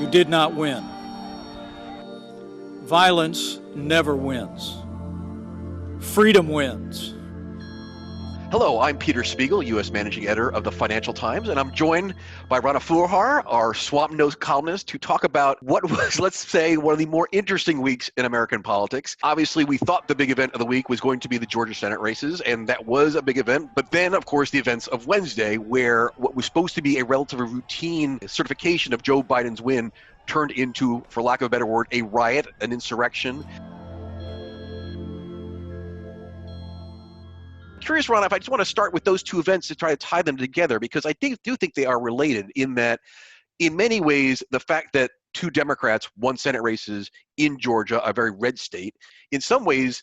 who did not win. Violence never wins. Freedom wins. Hello, I'm Peter Spiegel, U.S. Managing Editor of the Financial Times, and I'm joined by Rana Foroohar, our Swamp Nose columnist, to talk about what was, let's say, one of the more interesting weeks in American politics. Obviously, we thought the big event of the week was going to be the Georgia Senate races, and that was a big event. But then, of course, the events of Wednesday, where what was supposed to be a relatively routine certification of Joe Biden's win turned into, for lack of a better word, a riot, an insurrection. Curious, Ron, if I just want to start with those two events to try to tie them together, because I do think they are related in that, in many ways, the fact that two Democrats won Senate races in Georgia, a very red state, in some ways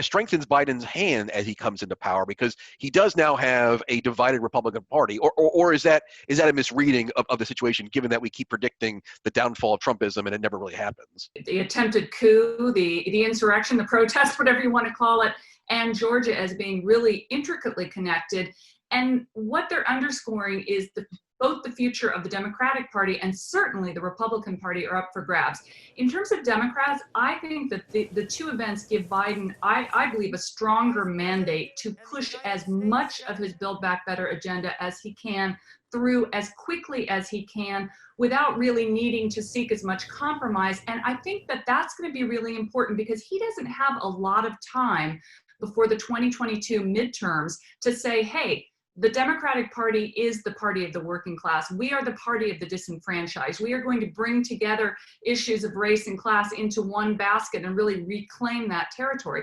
strengthens Biden's hand as he comes into power, because he does now have a divided Republican Party. Or is that a misreading of the situation, given that we keep predicting the downfall of Trumpism and it never really happens? The attempted coup, the insurrection, the protest, whatever you want to call it, and Georgia as being really intricately connected. And what they're underscoring is both the future of the Democratic Party and certainly the Republican Party are up for grabs. In terms of Democrats, I think that the two events give Biden, I believe, a stronger mandate to push as much of his Build Back Better agenda as he can through as quickly as he can without really needing to seek as much compromise. And I think that that's going to be really important because he doesn't have a lot of time before the 2022 midterms to say, hey, the Democratic Party is the party of the working class. We are the party of the disenfranchised. We are going to bring together issues of race and class into one basket and really reclaim that territory.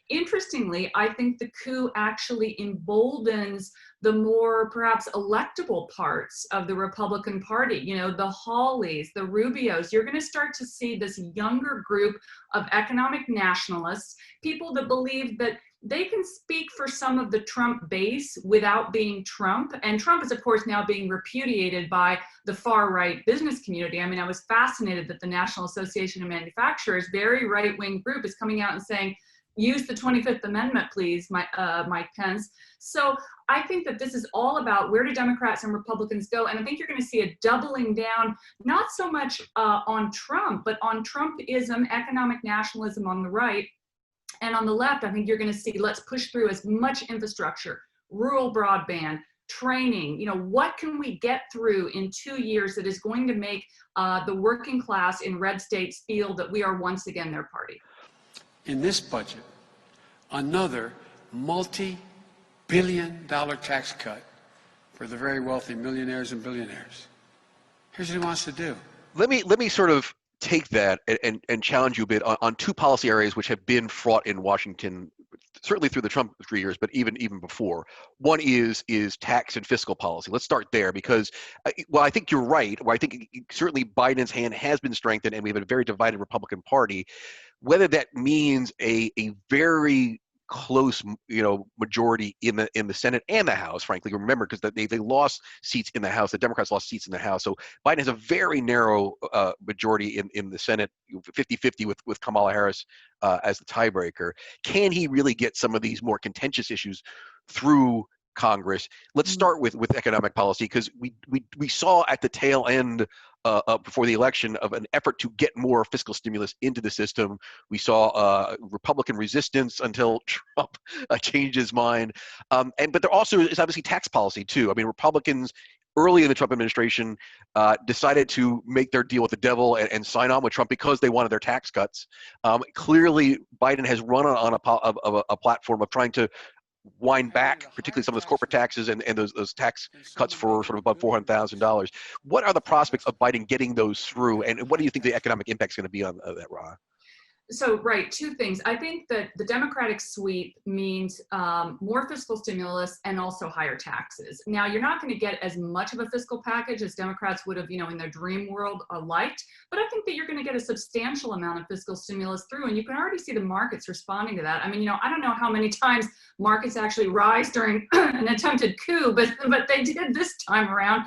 Interestingly, I think the coup actually emboldens the more perhaps electable parts of the Republican Party, you know, the Hawleys, the Rubios. You're going to start to see this younger group of economic nationalists, people that believe that they can speak for some of the Trump base without being Trump. And Trump is, of course, now being repudiated by the far-right business community. I mean, I was fascinated that the National Association of Manufacturers, very right-wing group, is coming out and saying, use the 25th Amendment, please, Mike Pence. So I think that this is all about where do Democrats and Republicans go? And I think you're going to see a doubling down, not so much on Trump, but on Trumpism, economic nationalism on the right. And on the left, I think you're going to see, let's push through as much infrastructure, rural broadband, training. You know, what can we get through in 2 years that is going to make the working class in red states feel that we are once again their party? In this budget, another multi-billion-dollar tax cut for the very wealthy millionaires and billionaires. Here's what he wants to do. Let me sort of take that and challenge you a bit on two policy areas which have been fraught in Washington, certainly through the Trump 3 years, but even before. One is tax and fiscal policy. Let's start there because, well, I think you're right. Well, I think certainly Biden's hand has been strengthened, and we have a very divided Republican Party. Whether that means a very close, majority in the Senate and the House, frankly, remember, because they lost seats in the House. The Democrats lost seats in the House. So Biden has a very narrow majority in the Senate, 50-50 with Kamala Harris as the tiebreaker. Can he really get some of these more contentious issues through Congress? Let's start with economic policy, because we saw at the tail end before the election of an effort to get more fiscal stimulus into the system. We saw Republican resistance until Trump changed his mind. But there also is obviously tax policy too. I mean, Republicans early in the Trump administration decided to make their deal with the devil and sign on with Trump because they wanted their tax cuts. Clearly, Biden has run on a platform of trying to wind back, particularly some of those corporate taxes and those tax cuts for sort of above $400,000. What are the prospects of Biden getting those through, and what do you think the economic impact is going to be on that, Ra? So, right, two things. I think that the Democratic sweep means more fiscal stimulus and also higher taxes. Now, you're not going to get as much of a fiscal package as Democrats would have, in their dream world liked, but I think that you're going to get a substantial amount of fiscal stimulus through, and you can already see the markets responding to that. I mean, I don't know how many times markets actually rise during an attempted coup, but they did this time around,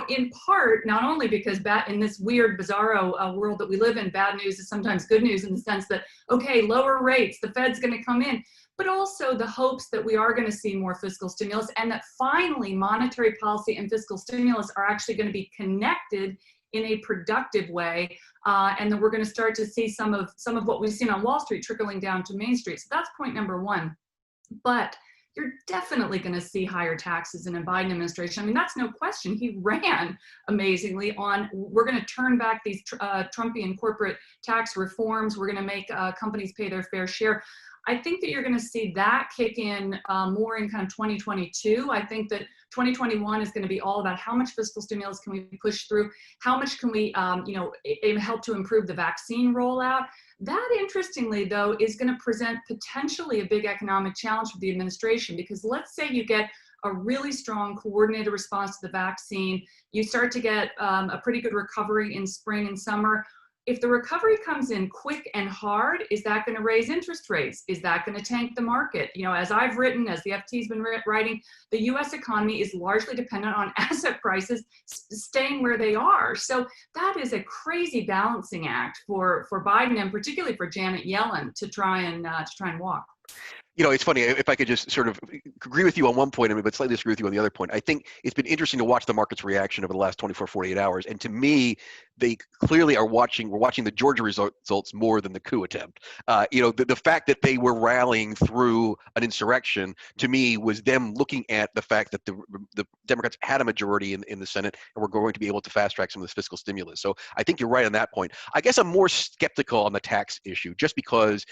in part, not only because in this weird, bizarro world that we live in, bad news is sometimes good news in the sense that, okay, lower rates, the Fed's going to come in, but also the hopes that we are going to see more fiscal stimulus and that finally monetary policy and fiscal stimulus are actually going to be connected in a productive way, and then we're going to start to see some of what we've seen on Wall Street trickling down to Main Street. So that's point number one. But you're definitely going to see higher taxes in a Biden administration. I mean, that's no question. He ran amazingly on, we're going to turn back these Trumpian corporate tax reforms. We're going to make companies pay their fair share. I think that you're going to see that kick in more in kind of 2022. I think that 2021 is going to be all about how much fiscal stimulus can we push through, how much can we, help to improve the vaccine rollout. That, interestingly, though, is going to present potentially a big economic challenge for the administration, because let's say you get a really strong coordinated response to the vaccine, you start to get a pretty good recovery in spring and summer. If the recovery comes in quick and hard, is that going to raise interest rates? Is that going to tank the market? You know, as I've written, as the FT's been writing, the U.S. economy is largely dependent on asset prices staying where they are. So that is a crazy balancing act for Biden, and particularly for Janet Yellen to try and walk. You know, it's funny, if I could just sort of agree with you on one point, but slightly disagree with you on the other point. I think it's been interesting to watch the market's reaction over the last 24, 48 hours. And to me, they clearly we're watching the Georgia results more than the coup attempt. The fact that they were rallying through an insurrection, to me, was them looking at the fact that the Democrats had a majority in the Senate and were going to be able to fast track some of this fiscal stimulus. So I think you're right on that point. I guess I'm more skeptical on the tax issue, just because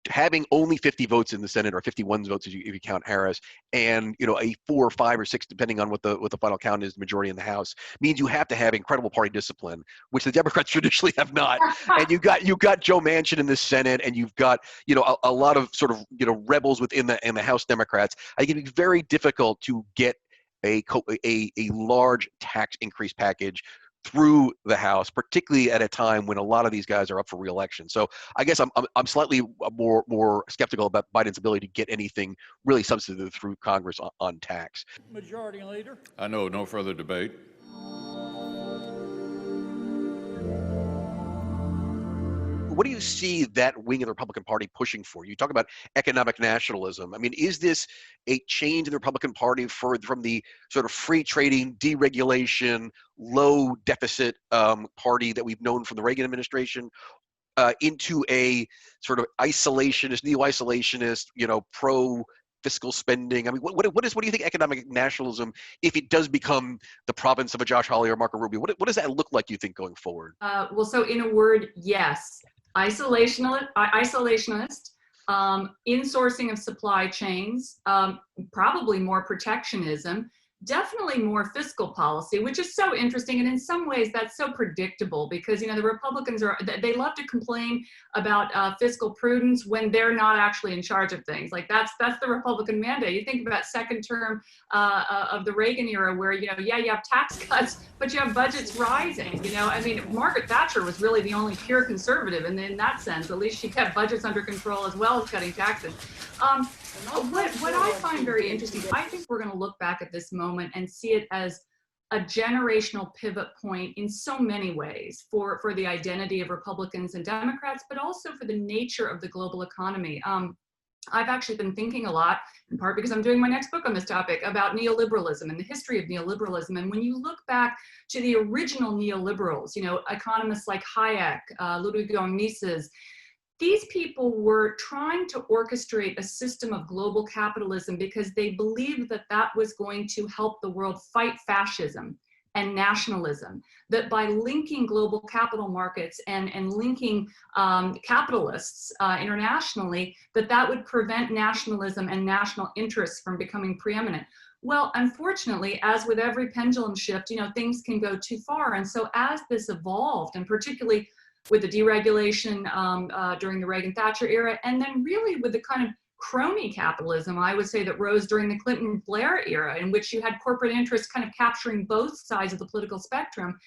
having only 50 votes in the Senate, or 51 votes if you count Harris, and a 4 or 5 or 6, depending on what the final count is, majority in the House, means you have to have incredible party discipline, which the Democrats traditionally have not. And you've got Joe Manchin in the Senate, and you've got a lot of sort of rebels within the House Democrats. I think it'd be very difficult to get a large tax increase package through the House, particularly at a time when a lot of these guys are up for re-election. So I guess I'm slightly more skeptical about Biden's ability to get anything really substantive through Congress on tax. Majority Leader. I know, no further debate. What do you see that wing of the Republican Party pushing for? You talk about economic nationalism. I mean, is this a change in the Republican Party from the sort of free trading, deregulation, low deficit party that we've known from the Reagan administration into a sort of isolationist, neo-isolationist, pro fiscal spending? I mean, what do you think economic nationalism, if it does become the province of a Josh Hawley or Marco Rubio, what does that look like, you think, going forward? Well, so in a word, yes. Isolationist, insourcing of supply chains, probably more protectionism, definitely more fiscal policy, which is so interesting. And in some ways that's so predictable, because, the Republicans they love to complain about fiscal prudence when they're not actually in charge of things. Like that's the Republican mandate. You think about second term of the Reagan era, where, you have tax cuts, but you have budgets rising. I mean, Margaret Thatcher was really the only pure conservative. And in that sense, at least she kept budgets under control as well as cutting taxes. What I find very interesting, I think we're going to look back at this moment and see it as a generational pivot point in so many ways for the identity of Republicans and Democrats, but also for the nature of the global economy. I've actually been thinking a lot, in part because I'm doing my next book on this topic, about neoliberalism and the history of neoliberalism. And when you look back to the original neoliberals, economists like Hayek, Ludwig von Mises, these people were trying to orchestrate a system of global capitalism because they believed that was going to help the world fight fascism and nationalism, that by linking global capital markets and linking capitalists internationally, that would prevent nationalism and national interests from becoming preeminent. Well, unfortunately, as with every pendulum shift, things can go too far. And so as this evolved, and particularly with the deregulation during the Reagan-Thatcher era, and then really with the kind of crony capitalism, I would say, that rose during the Clinton-Blair era, in which you had corporate interests kind of capturing both sides of the political spectrum,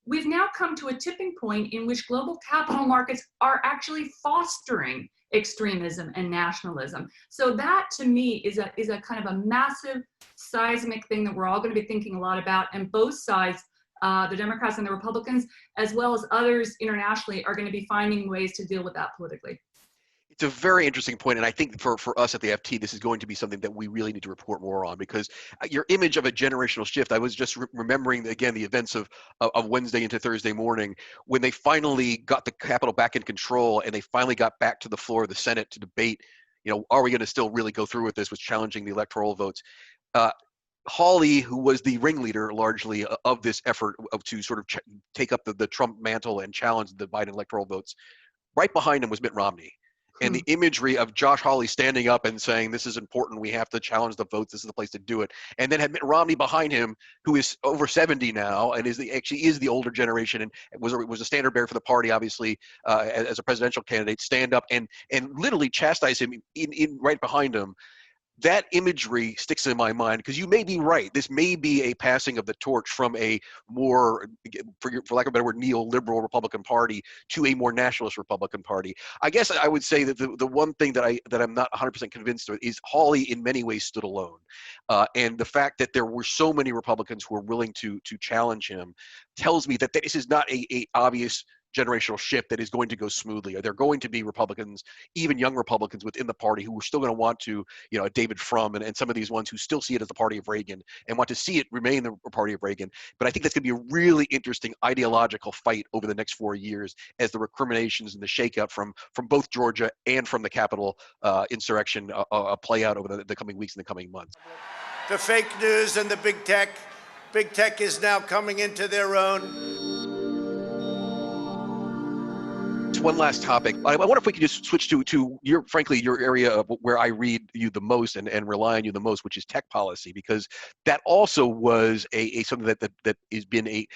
we've now come to a tipping point in which global capital markets are actually fostering extremism and nationalism. So that, to me, is a kind of a massive seismic thing that we're all going to be thinking a lot about, and both sides, the Democrats and the Republicans, as well as others internationally, are going to be finding ways to deal with that politically. It's a very interesting point, and I think for us at the FT, this is going to be something that we really need to report more on, because your image of a generational shift, I was just remembering again the events of Wednesday into Thursday morning, when they finally got the Capitol back in control and they finally got back to the floor of the Senate to debate, are we going to still really go through with this, was challenging the electoral votes. Hawley, who was the ringleader largely of this effort to sort of take up the Trump mantle and challenge the Biden electoral votes, right behind him was Mitt Romney. And the imagery of Josh Hawley standing up and saying, this is important, we have to challenge the votes, this is the place to do it. And then had Mitt Romney behind him, who is over 70 now and actually is the older generation and was a standard bearer for the party, obviously, as a presidential candidate, stand up and literally chastise him in right behind him. That imagery sticks in my mind, because you may be right. This may be a passing of the torch from a more, for lack of a better word, neoliberal Republican Party to a more nationalist Republican Party. I guess I would say that the one thing that I'm not 100% convinced of is Hawley in many ways stood alone, and the fact that there were so many Republicans who were willing to challenge him tells me that this is not a obvious generational shift that is going to go smoothly. Are there going to be Republicans, even young Republicans within the party, who are still going to want to, a David Frum and some of these ones who still see it as the party of Reagan and want to see it remain the party of Reagan. But I think that's going to be a really interesting ideological fight over the next 4 years as the recriminations and the shakeup from both Georgia and from the Capitol insurrection play out over the coming weeks and the coming months. The fake news and the big tech is now coming into their own. One last topic. I wonder if we could just switch to your area of where I read you the most and rely on you the most, which is tech policy, because that also was a something that has been a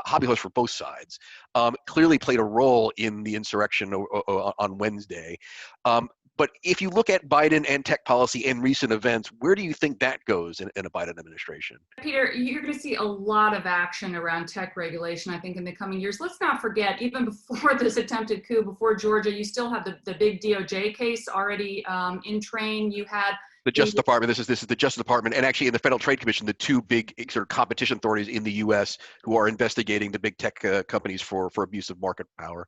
hobby horse for both sides. Clearly played a role in the insurrection on Wednesday. But if you look at Biden and tech policy and recent events, where do you think that goes in a Biden administration? Peter, you're going to see a lot of action around tech regulation, I think, in the coming years. Let's not forget, even before this attempted coup, before Georgia, you still have the big DOJ case already in train. You had the Justice Department. This is the Justice Department, and actually in the Federal Trade Commission, the two big sort of competition authorities in the U.S. who are investigating the big tech companies for abuse of market power.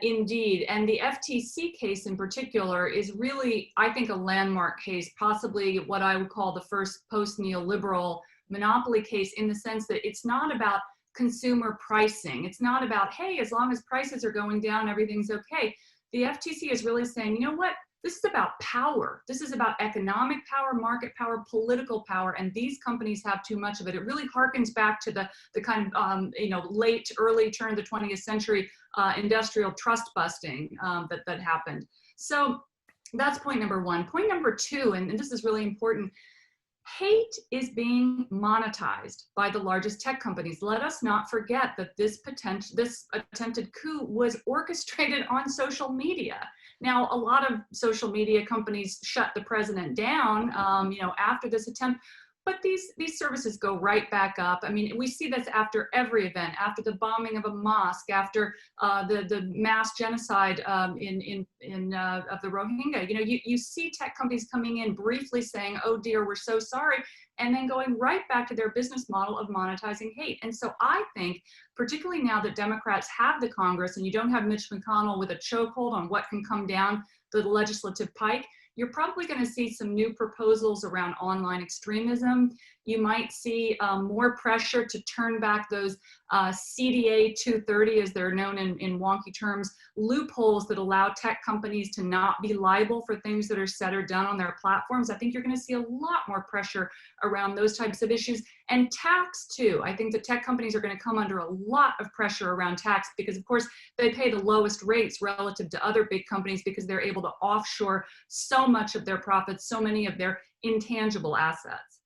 Indeed. And the FTC case in particular is really, I think, a landmark case, possibly what I would call the first post-neoliberal monopoly case, in the sense that it's not about consumer pricing. It's not about, hey, as long as prices are going down, everything's okay. The FTC is really saying, you know what? This is about power. This is about economic power, market power, political power, and these companies have too much of it. It really harkens back to the kind of early turn of the 20th century industrial trust busting that happened. So that's point number one. Point number two, and this is really important. Hate is being monetized by the largest tech companies. Let us not forget that this attempted coup was orchestrated on social media. Now, a lot of social media companies shut the president down, after this attempt. But these services go right back up. I mean, we see this after every event, after the bombing of a mosque, after the mass genocide of the Rohingya. You see tech companies coming in briefly saying, "Oh dear, we're so sorry," and then going right back to their business model of monetizing hate. And so I think, particularly now that Democrats have the Congress and you don't have Mitch McConnell with a chokehold on what can come down the legislative pike, you're probably going to see some new proposals around online extremism. You might see more pressure to turn back those CDA 230, as they're known in wonky terms, loopholes that allow tech companies to not be liable for things that are said or done on their platforms. I think you're going to see a lot more pressure around those types of issues. And tax, too. I think that tech companies are going to come under a lot of pressure around tax because, of course, they pay the lowest rates relative to other big companies because they're able to offshore so much of their profits, so many of their intangible assets.